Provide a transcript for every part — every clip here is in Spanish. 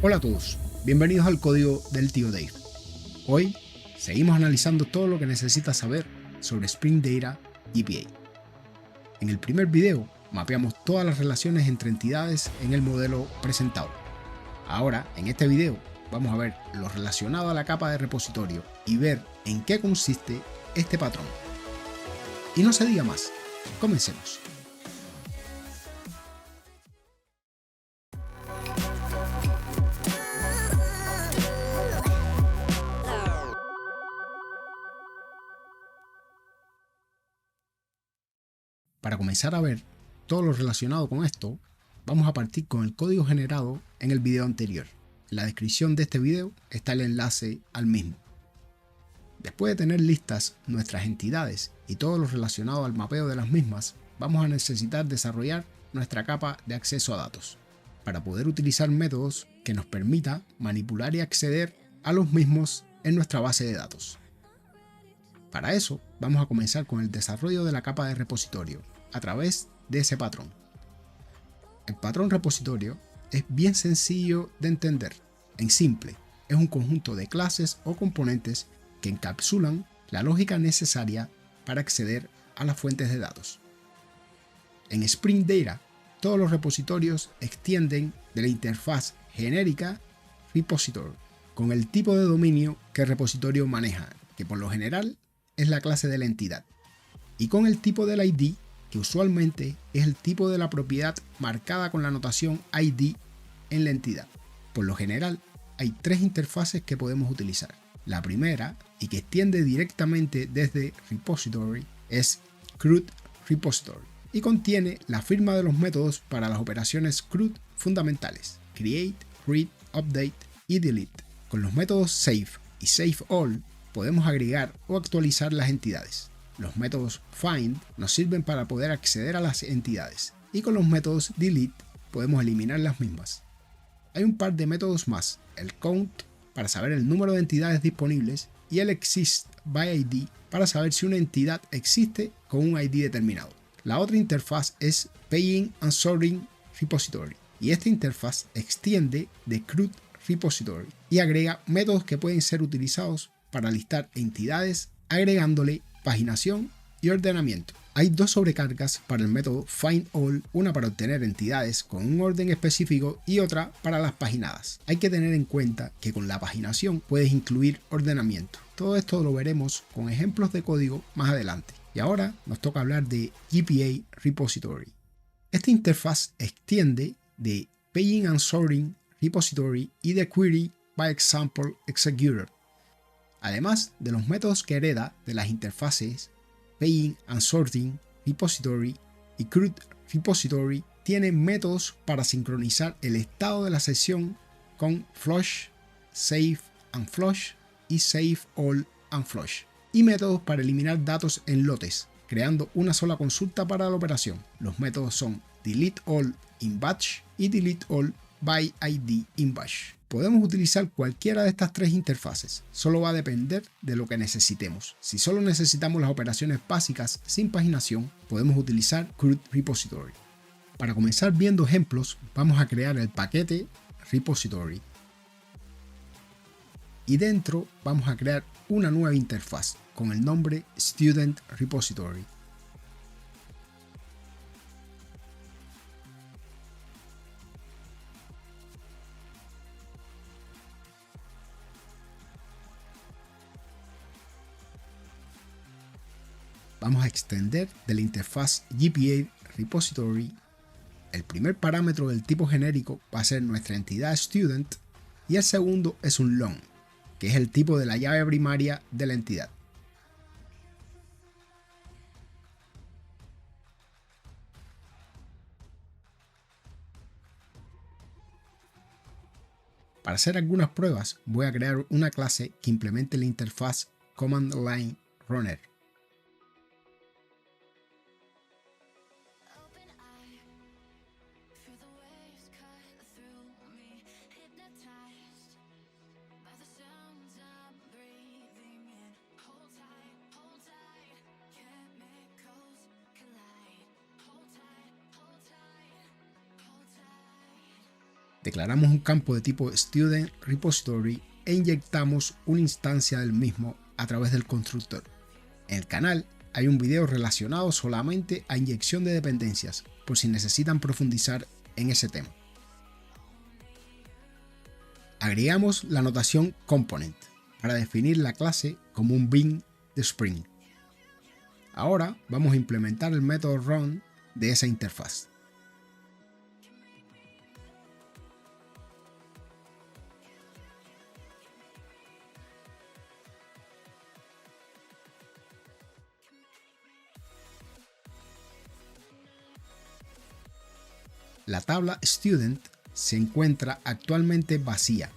Hola a todos, bienvenidos al código del tío Dave. Hoy seguimos analizando todo lo que necesitas saber sobre Spring Data GPA. En el primer video mapeamos todas las relaciones entre entidades en el modelo presentado. Ahora, en este video, vamos a ver lo relacionado a la capa de repositorio y ver en qué consiste este patrón. Y no se diga más, comencemos. Para comenzar a ver todo lo relacionado con esto, vamos a partir con el código generado en el video anterior. En la descripción de este video está el enlace al mismo. Después de tener listas nuestras entidades y todo lo relacionado al mapeo de las mismas, vamos a necesitar desarrollar nuestra capa de acceso a datos, para poder utilizar métodos que nos permita manipular y acceder a los mismos en nuestra base de datos. Para eso, vamos a comenzar con el desarrollo de la capa de repositorio a través de ese patrón. El patrón repositorio es bien sencillo de entender. En simple, es un conjunto de clases o componentes que encapsulan la lógica necesaria para acceder a las fuentes de datos. En Spring Data, todos los repositorios extienden de la interfaz genérica repository con el tipo de dominio que el repositorio maneja, que por lo general es la clase de la entidad, y con el tipo del ID, que usualmente es el tipo de la propiedad marcada con la notación ID en la entidad. Por lo general, hay tres interfaces que podemos utilizar. La primera, y que extiende directamente desde repository, es CRUD repository, y contiene la firma de los métodos para las operaciones CRUD fundamentales: create, read, update y delete. Con los métodos save y save all podemos agregar o actualizar las entidades. Los métodos find nos sirven para poder acceder a las entidades, y con los métodos delete podemos eliminar las mismas. Hay un par de métodos más: el count para saber el número de entidades disponibles y el exist by ID para saber si una entidad existe con un ID determinado. La otra interfaz es paying and sorting repository, y esta interfaz extiende de CRUD repository y agrega métodos que pueden ser utilizados para listar entidades, agregándole paginación y ordenamiento. Hay dos sobrecargas para el método findAll, una para obtener entidades con un orden específico y otra para las paginadas. Hay que tener en cuenta que con la paginación puedes incluir ordenamiento. Todo esto lo veremos con ejemplos de código más adelante. Y ahora nos toca hablar de GPA Repository. Esta interfaz extiende de Paying and Sorting Repository y de Query by Example Executor, además de los métodos que hereda de las interfaces Paying and Sorting Repository y CRUD Repository. Tiene métodos para sincronizar el estado de la sesión con Flush, Save and Flush y Save All and Flush, y métodos para eliminar datos en lotes, creando una sola consulta para la operación. Los métodos son Delete All in Batch y Delete All by ID in Batch. Podemos utilizar cualquiera de estas tres interfaces, solo va a depender de lo que necesitemos. Si solo necesitamos las operaciones básicas sin paginación, podemos utilizar CRUD Repository. Para comenzar viendo ejemplos, vamos a crear el paquete repository y dentro vamos a crear una nueva interfaz con el nombre Student Repository. Vamos a extender de la interfaz GPA Repository. El primer parámetro del tipo genérico va a ser nuestra entidad student y el segundo es un long, que es el tipo de la llave primaria de la entidad. Para hacer algunas pruebas voy a crear una clase que implemente la interfaz Command Line Runner. Declaramos un campo de tipo Student Repository e inyectamos una instancia del mismo a través del constructor. En el canal hay un video relacionado solamente a inyección de dependencias, por si necesitan profundizar en ese tema. Agregamos la notación component para definir la clase como un bin de Spring. Ahora vamos a implementar el método run de esa interfaz. La tabla Student se encuentra actualmente vacía.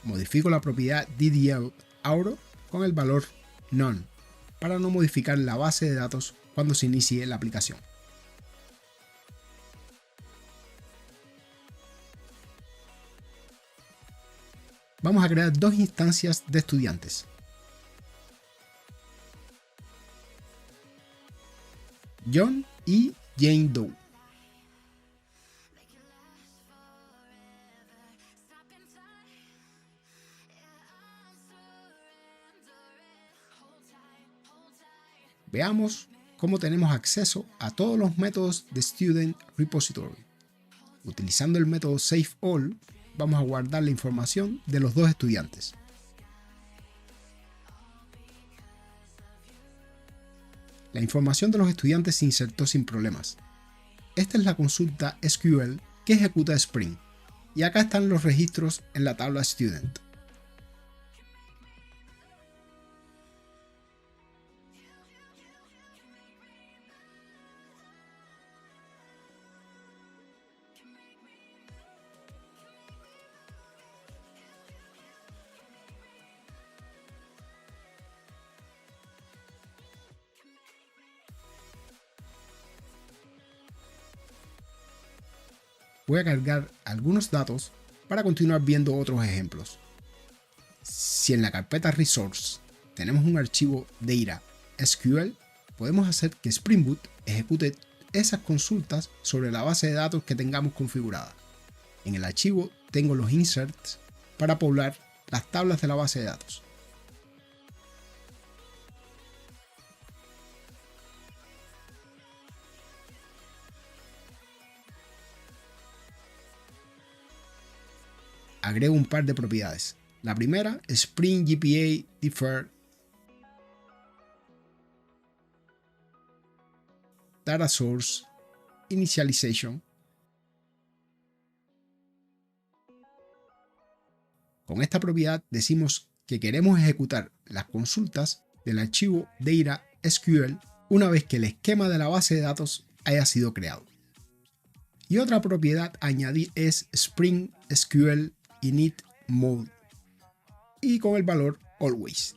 Modifico la propiedad DDL Auro con el valor None para no modificar la base de datos cuando se inicie la aplicación. Vamos a crear dos instancias de estudiantes. John y Jane Doe. Veamos cómo tenemos acceso a todos los métodos de Student Repository. Utilizando el método SaveAll, vamos a guardar la información de los dos estudiantes. La información de los estudiantes se insertó sin problemas. Esta es la consulta SQL que ejecuta Spring, y acá están los registros en la tabla Student. Voy a cargar algunos datos para continuar viendo otros ejemplos. Si en la carpeta Resource tenemos un archivo Data SQL, podemos hacer que Spring Boot ejecute esas consultas sobre la base de datos que tengamos configurada. En el archivo tengo los inserts para poblar las tablas de la base de datos. Agrego un par de propiedades. La primera, Spring GPA Defer Data Source Initialization. Con esta propiedad decimos que queremos ejecutar las consultas del archivo Data SQL una vez que el esquema de la base de datos haya sido creado. Y otra propiedad a añadir es Spring SQL Init Mode y con el valor Always.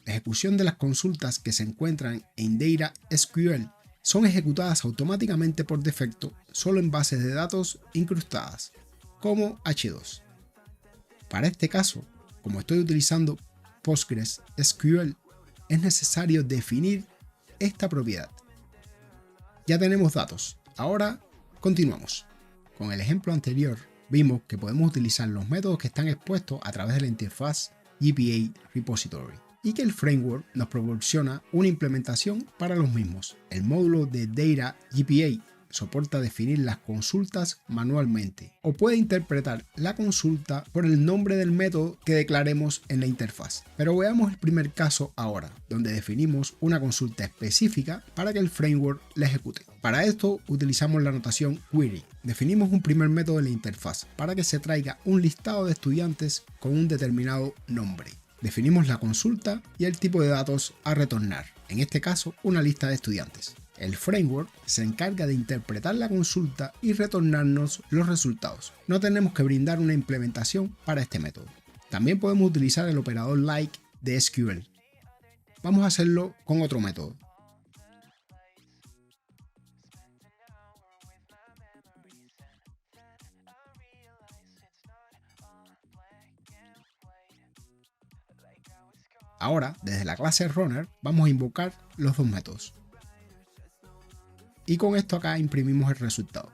La ejecución de las consultas que se encuentran en Data SQL son ejecutadas automáticamente por defecto solo en bases de datos incrustadas, como H2. Para este caso, como estoy utilizando PostgreSQL, es necesario definir esta propiedad. Ya tenemos datos, ahora continuamos. Con el ejemplo anterior, vimos que podemos utilizar los métodos que están expuestos a través de la interfaz GPA Repository y que el framework nos proporciona una implementación para los mismos. El módulo de Data GPA soporta definir las consultas manualmente o puede interpretar la consulta por el nombre del método que declaremos en la interfaz. Pero veamos el primer caso ahora, donde definimos una consulta específica para que el framework la ejecute. Para esto utilizamos la notación query. Definimos un primer método en la interfaz para que se traiga un listado de estudiantes con un determinado nombre. Definimos la consulta y el tipo de datos a retornar, en este caso una lista de estudiantes. El framework se encarga de interpretar la consulta y retornarnos los resultados. No tenemos que brindar una implementación para este método. También podemos utilizar el operador like de SQL. Vamos a hacerlo con otro método. Ahora, desde la clase runner, vamos a invocar los dos métodos. y con esto acá imprimimos el resultado.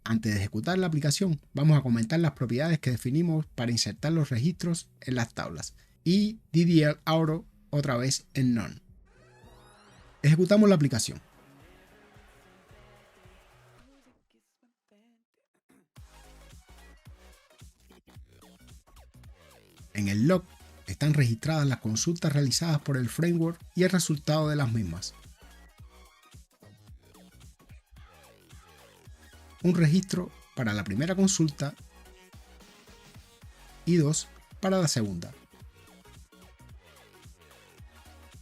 Antes de ejecutar la aplicación, vamos a comentar las propiedades que definimos para insertar los registros en las tablas y DDL Auto otra vez en None. Ejecutamos la aplicación. En el log están registradas las consultas realizadas por el framework y el resultado de las mismas. Un registro para la primera consulta y 2 para la segunda.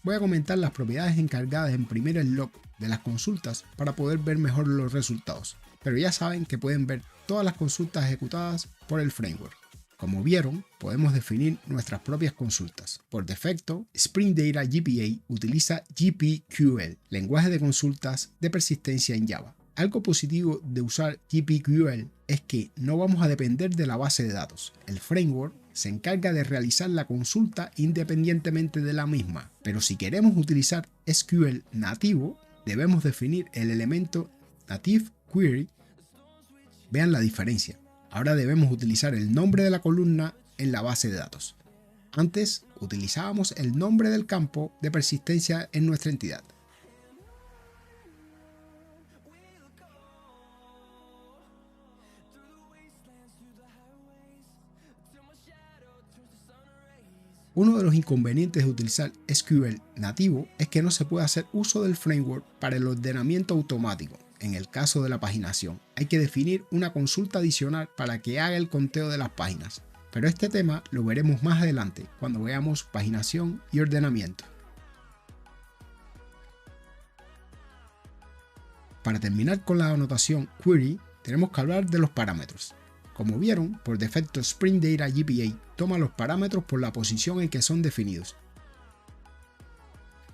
Voy a comentar las propiedades encargadas de imprimir el log de las consultas para poder ver mejor los resultados, pero ya saben que pueden ver todas las consultas ejecutadas por el framework. Como vieron, podemos definir nuestras propias consultas. Por defecto, Spring Data GPA utiliza GPQL, lenguaje de consultas de persistencia en Java. Algo positivo de usar GPQL es que no vamos a depender de la base de datos. El framework se encarga de realizar la consulta independientemente de la misma, pero si queremos utilizar SQL nativo, debemos definir el elemento Native Query. Vean la diferencia. Ahora debemos utilizar el nombre de la columna en la base de datos. Antes utilizábamos el nombre del campo de persistencia en nuestra entidad. Uno de los inconvenientes de utilizar SQL nativo es que no se puede hacer uso del framework para el ordenamiento automático. En el caso de la paginación, hay que definir una consulta adicional para que haga el conteo de las páginas, pero este tema lo veremos más adelante cuando veamos paginación y ordenamiento. Para terminar con la anotación query, tenemos que hablar de los parámetros. Como vieron, por defecto Spring Data GPA toma los parámetros por la posición en que son definidos.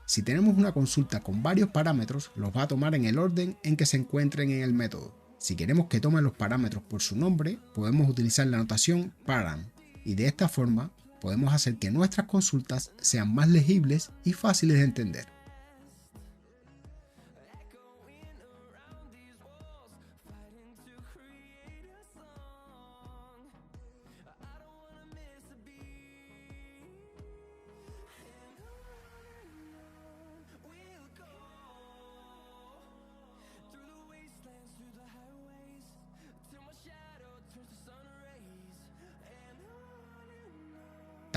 Si tenemos una consulta con varios parámetros, los va a tomar en el orden en que se encuentren en el método. Si queremos que tome los parámetros por su nombre, podemos utilizar la notación param, y de esta forma podemos hacer que nuestras consultas sean más legibles y fáciles de entender.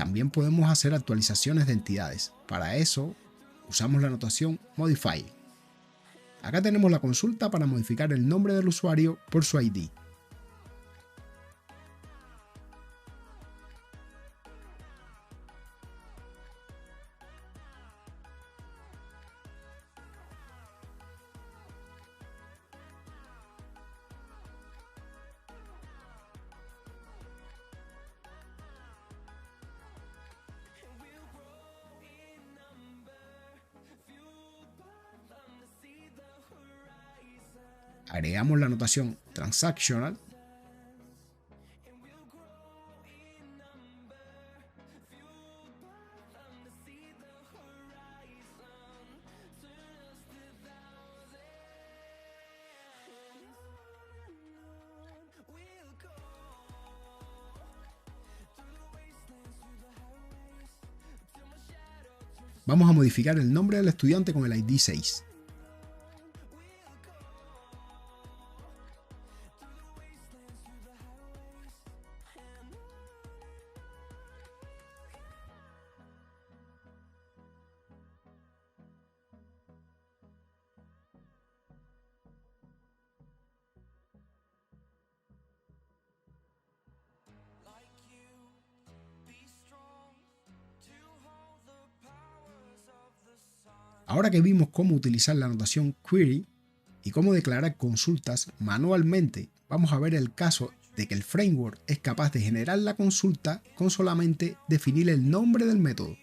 También podemos hacer actualizaciones de entidades. Para eso, usamos la notación Modify. Acá tenemos la consulta para modificar el nombre del usuario por su ID. Agregamos la notación Transactional . Vamos a modificar el nombre del estudiante con el ID 6. Ahora que vimos cómo utilizar la notación query y cómo declarar consultas manualmente, vamos a ver el caso de que el framework es capaz de generar la consulta con solamente definir el nombre del método.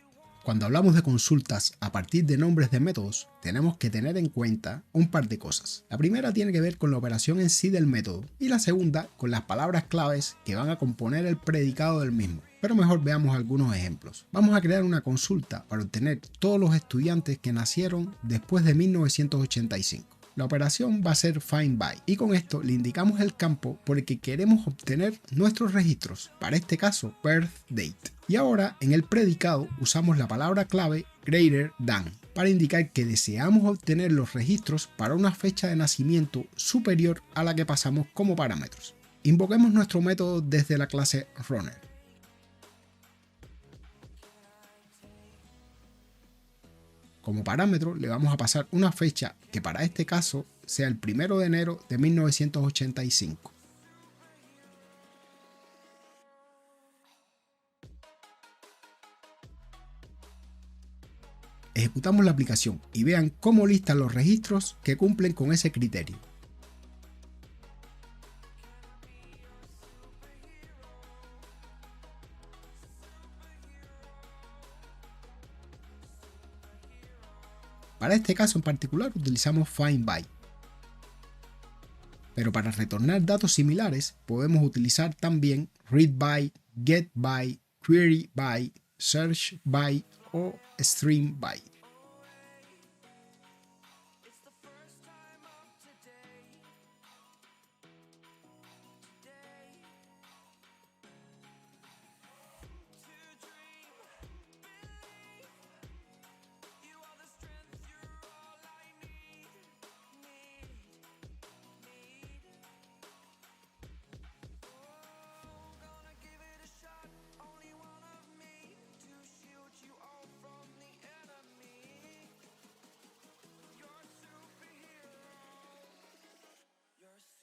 Cuando hablamos de consultas a partir de nombres de métodos, tenemos que tener en cuenta un par de cosas. La primera tiene que ver con la operación en sí del método y la segunda con las palabras claves que van a componer el predicado del mismo. Pero mejor veamos algunos ejemplos. Vamos a crear una consulta para obtener todos los estudiantes que nacieron después de 1985. La operación va a ser find by y con esto le indicamos el campo por el que queremos obtener nuestros registros, para este caso birth date. Y ahora en el predicado usamos la palabra clave greater than para indicar que deseamos obtener los registros para una fecha de nacimiento superior a la que pasamos como parámetros. Invoquemos nuestro método desde la clase runner. Como parámetro le vamos a pasar una fecha que para este caso sea el 1 de enero de 1985. Ejecutamos la aplicación y vean cómo listan los registros que cumplen con ese criterio. Para este caso en particular utilizamos find by. Pero para retornar datos similares podemos utilizar también read by, get by, query by, search by o stream by.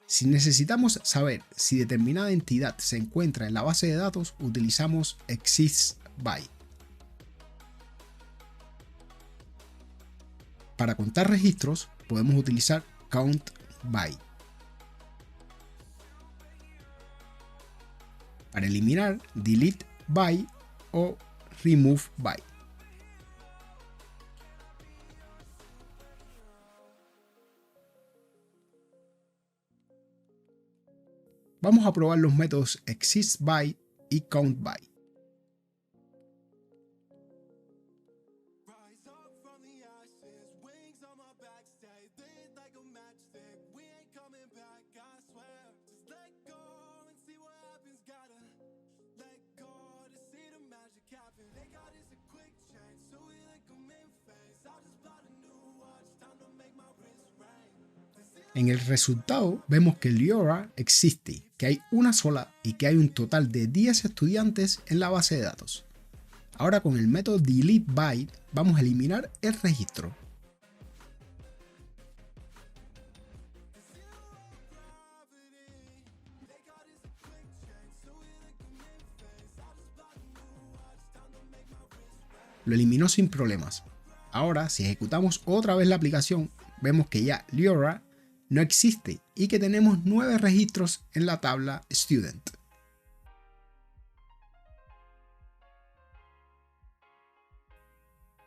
Si necesitamos saber si determinada entidad se encuentra en la base de datos, utilizamos exists by. Para contar registros, podemos utilizar count by. Para eliminar, delete by o remove by. Vamos a probar los métodos exists by y count by. En el resultado vemos que Leora existe, que hay una sola y que hay un total de 10 estudiantes en la base de datos. Ahora con el método delete by vamos a eliminar el registro. Lo eliminó sin problemas. Ahora si ejecutamos otra vez la aplicación vemos que ya Leora no existe y que tenemos 9 registros en la tabla Student.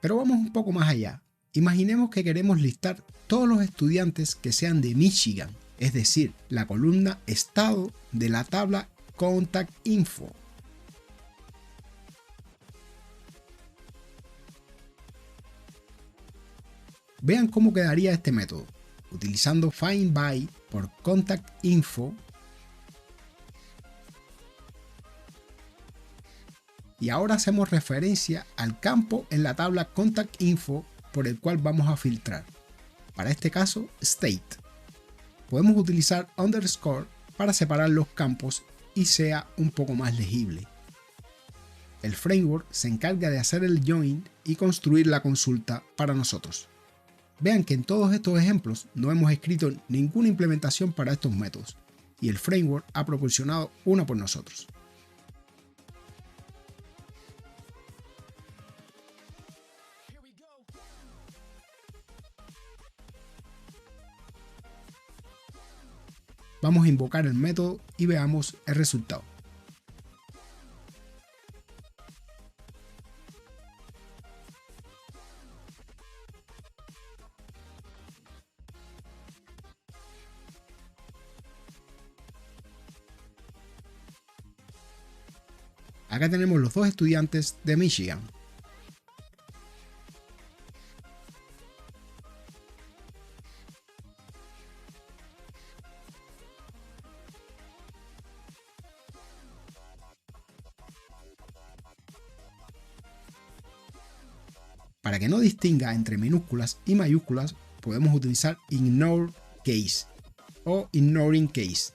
Pero vamos un poco más allá. Imaginemos que queremos listar todos los estudiantes que sean de Michigan, es decir, la columna estado de la tabla Contact Info. Vean cómo quedaría este método. Utilizando find by por contact info y ahora hacemos referencia al campo en la tabla contact info por el cual vamos a filtrar, para este caso state. Podemos utilizar underscore para separar los campos y sea un poco más legible. El framework se encarga de hacer el join y construir la consulta para nosotros. Vean que en todos estos ejemplos no hemos escrito ninguna implementación para estos métodos y el framework ha proporcionado una por nosotros. Vamos a invocar el método y veamos el resultado. Acá tenemos los dos estudiantes de Michigan. Para que no distinga entre minúsculas y mayúsculas, podemos utilizar ignore case o ignoring case.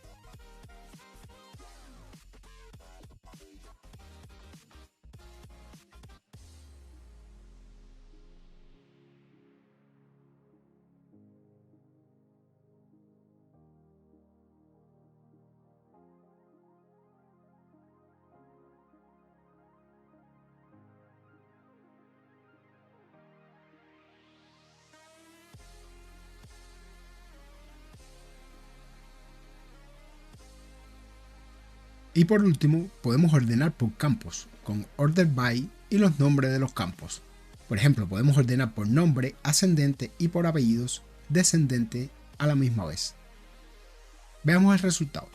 Y por último, podemos ordenar por campos, con order by y los nombres de los campos. Por ejemplo, podemos ordenar por nombre ascendente y por apellidos descendente a la misma vez. Veamos el resultado.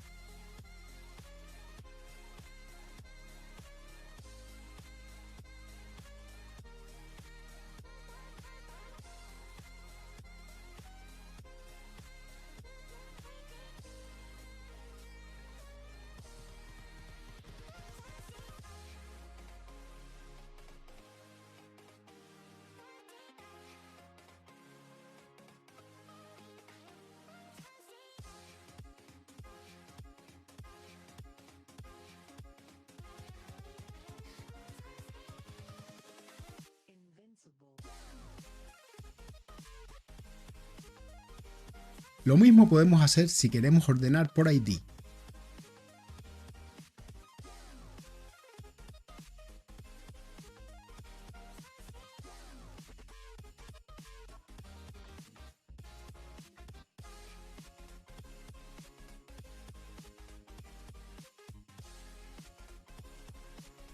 Lo mismo podemos hacer si queremos ordenar por ID.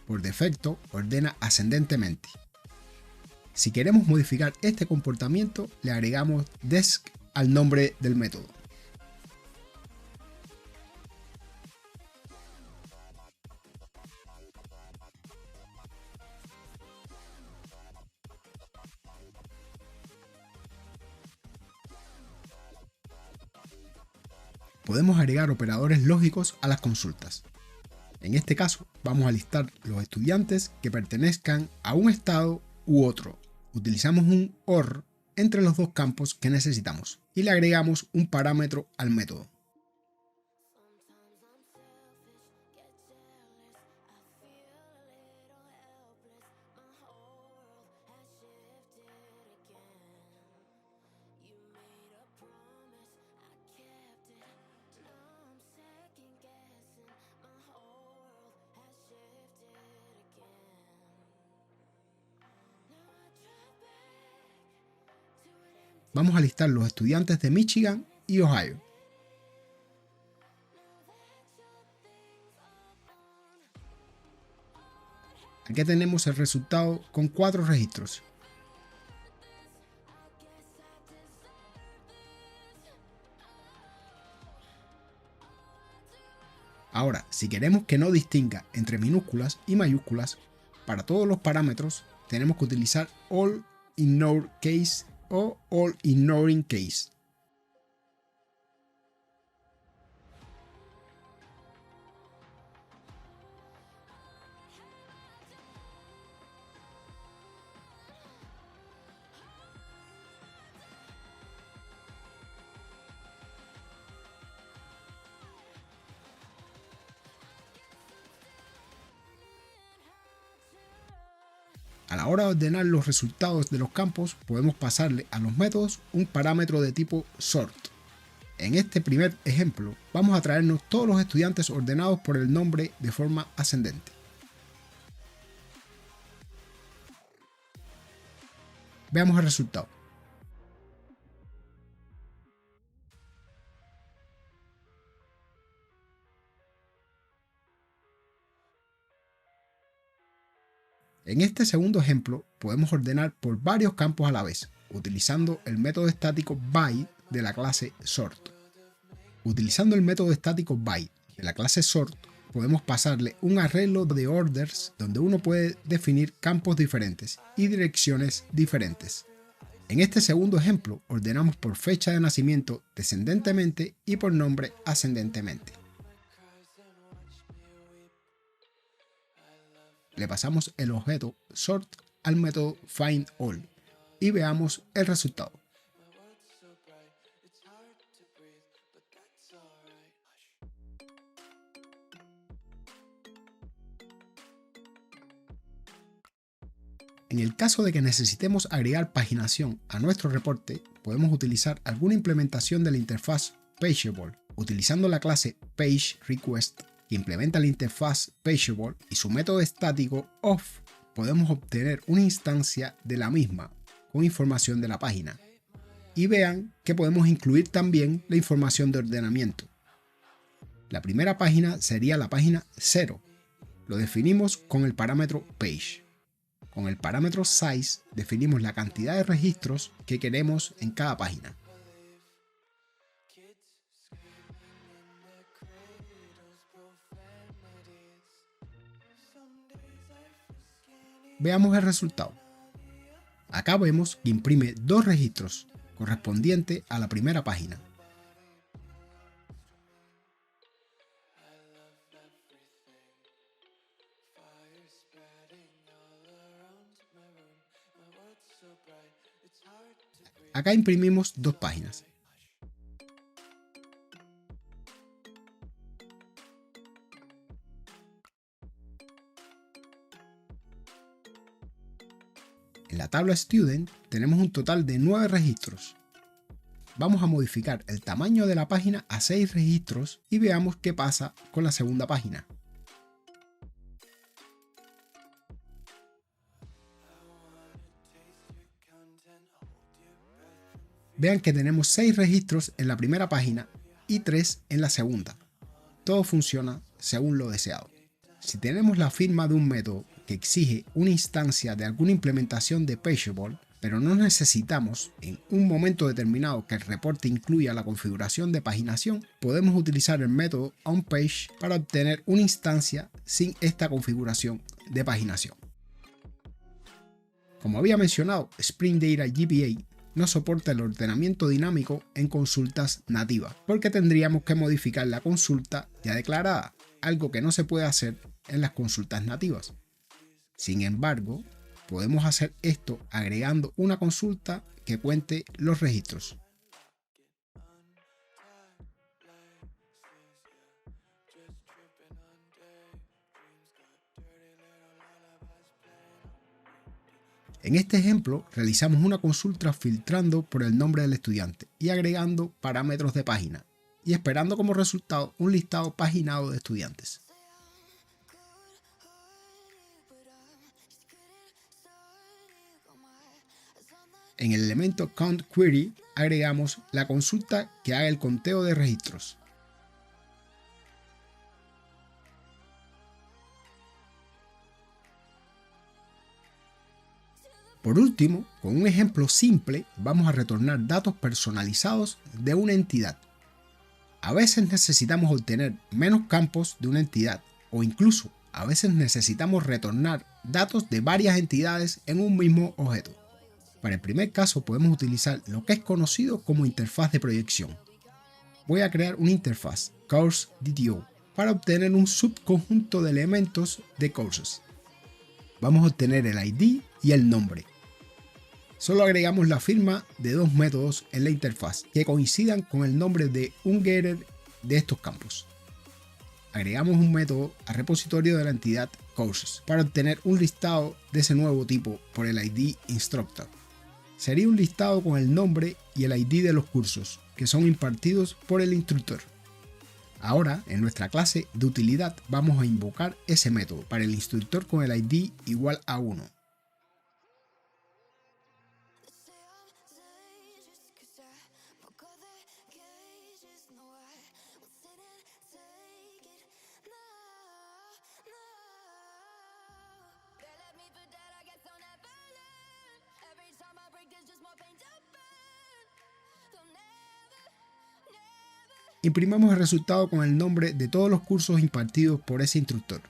Por defecto, ordena ascendentemente. Si queremos modificar este comportamiento, le agregamos desc al nombre del método. Podemos agregar operadores lógicos a las consultas. En este caso, vamos a listar los estudiantes que pertenezcan a un estado u otro. Utilizamos un OR entre los dos campos que necesitamos y le agregamos un parámetro al método. Vamos a listar los estudiantes de Michigan y Ohio. Aquí tenemos el resultado con 4 registros. Ahora, si queremos que no distinga entre minúsculas y mayúsculas, para todos los parámetros tenemos que utilizar all ignore case o all ignoring case. A la hora de ordenar los resultados de los campos, podemos pasarle a los métodos un parámetro de tipo sort. En este primer ejemplo, vamos a traernos todos los estudiantes ordenados por el nombre de forma ascendente. Veamos el resultado. En este segundo ejemplo, podemos ordenar por varios campos a la vez, utilizando el método estático by de la clase sort. Utilizando el método estático by de la clase sort, podemos pasarle un arreglo de orders donde uno puede definir campos diferentes y direcciones diferentes. En este segundo ejemplo, ordenamos por fecha de nacimiento descendentemente y por nombre ascendentemente. Le pasamos el objeto sort al método findAll y veamos el resultado. En el caso de que necesitemos agregar paginación a nuestro reporte, podemos utilizar alguna implementación de la interfaz Pageable, utilizando la clase PageRequest que implementa la interfaz Pageable y su método estático off. Podemos obtener una instancia de la misma con información de la página. Y vean que podemos incluir también la información de ordenamiento. La primera página sería la página 0. Lo definimos con el parámetro page. Con el parámetro size definimos la cantidad de registros que queremos en cada página. Veamos el resultado. Acá vemos que imprime 2 registros correspondientes a la primera página. Acá imprimimos 2 páginas. En la tabla Student tenemos un total de 9 registros. Vamos a modificar el tamaño de la página a 6 registros y veamos qué pasa con la segunda página. Vean que tenemos 6 registros en la primera página y 3 en la segunda. Todo funciona según lo deseado. Si tenemos la firma de un método que exige una instancia de alguna implementación de Pageable, pero no necesitamos en un momento determinado que el reporte incluya la configuración de paginación, podemos utilizar el método onPage para obtener una instancia sin esta configuración de paginación. Como había mencionado, Spring Data GPA no soporta el ordenamiento dinámico en consultas nativas, porque tendríamos que modificar la consulta ya declarada, algo que no se puede hacer en las consultas nativas. Sin embargo, podemos hacer esto agregando una consulta que cuente los registros. En este ejemplo, realizamos una consulta filtrando por el nombre del estudiante y agregando parámetros de página, y esperando como resultado un listado paginado de estudiantes. En el elemento countQuery agregamos la consulta que haga el conteo de registros. Por último, con un ejemplo simple, vamos a retornar datos personalizados de una entidad. A veces necesitamos obtener menos campos de una entidad, o incluso a veces necesitamos retornar datos de varias entidades en un mismo objeto. Para el primer caso podemos utilizar lo que es conocido como interfaz de proyección. Voy a crear una interfaz, CourseDTO, para obtener un subconjunto de elementos de courses. Vamos a obtener el ID y el nombre. Solo agregamos la firma de 2 métodos en la interfaz que coincidan con el nombre de un getter de estos campos. Agregamos un método al repositorio de la entidad courses para obtener un listado de ese nuevo tipo por el ID instructor. Sería un listado con el nombre y el ID de los cursos que son impartidos por el instructor. Ahora, en nuestra clase de utilidad vamos a invocar ese método para el instructor con el ID igual a 1. imprimamos el resultado con el nombre de todos los cursos impartidos por ese instructor.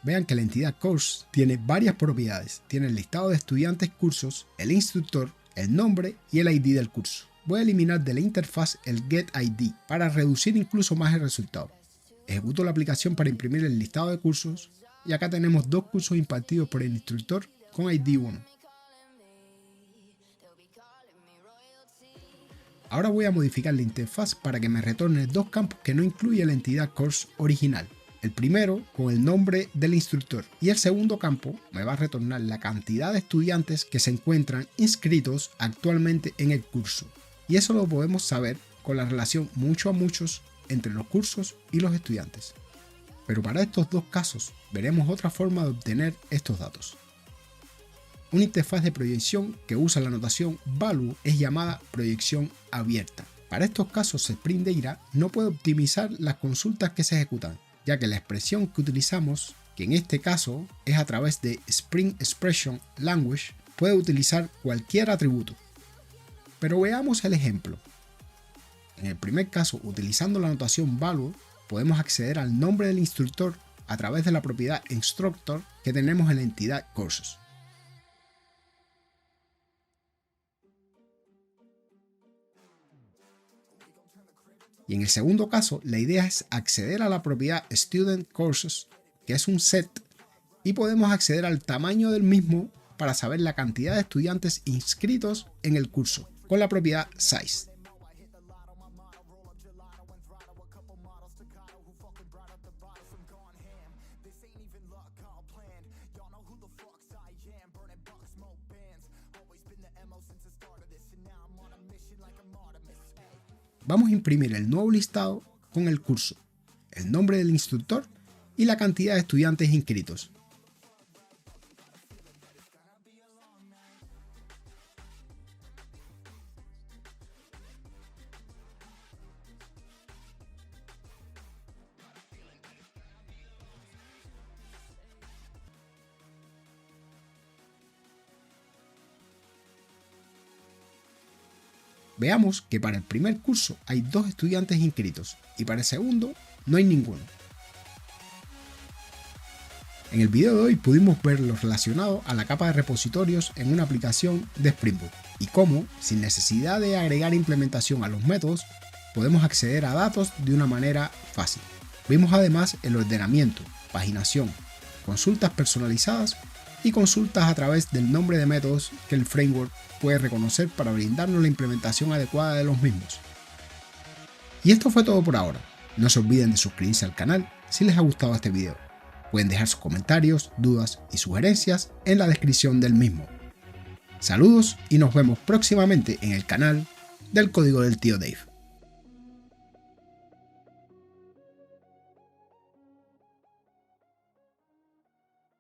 Vean que la entidad Course tiene varias propiedades. Tiene el listado de estudiantes, cursos, el instructor, el nombre y el ID del curso. Voy a eliminar de la interfaz el getID para reducir incluso más el resultado. Ejecuto la aplicación para imprimir el listado de cursos y acá tenemos dos cursos impartidos por el instructor con ID 1. Ahora voy a modificar la interfaz para que me retorne dos campos que no incluye la entidad Course original. El primero con el nombre del instructor y el segundo campo me va a retornar la cantidad de estudiantes que se encuentran inscritos actualmente en el curso. Y eso lo podemos saber con la relación mucho a muchos entre los cursos y los estudiantes. Pero para estos dos casos veremos otra forma de obtener estos datos. Una interfaz de proyección que usa la notación value es llamada proyección abierta. Para estos casos Spring Data no puede optimizar las consultas que se ejecutan, ya que la expresión que utilizamos, que en este caso es a través de Spring Expression Language, puede utilizar cualquier atributo. Pero veamos el ejemplo. En el primer caso, utilizando la notación value, podemos acceder al nombre del instructor a través de la propiedad instructor que tenemos en la entidad courses. Y en el segundo caso, la idea es acceder a la propiedad student courses, que es un set, y podemos acceder al tamaño del mismo para saber la cantidad de estudiantes inscritos en el curso, con la propiedad size. Vamos a imprimir el nuevo listado con el curso, el nombre del instructor y la cantidad de estudiantes inscritos. Veamos que para el primer curso hay 2 estudiantes inscritos y para el segundo no hay ninguno. En el video de hoy pudimos ver lo relacionado a la capa de repositorios en una aplicación de Spring Boot y cómo, sin necesidad de agregar implementación a los métodos, podemos acceder a datos de una manera fácil. Vimos además el ordenamiento, paginación, consultas personalizadas y consultas a través del nombre de métodos que el framework puede reconocer para brindarnos la implementación adecuada de los mismos. Y esto fue todo por ahora. No se olviden de suscribirse al canal si les ha gustado este video. Pueden dejar sus comentarios, dudas y sugerencias en la descripción del mismo. Saludos y nos vemos próximamente en el canal del Código del Tío Dave.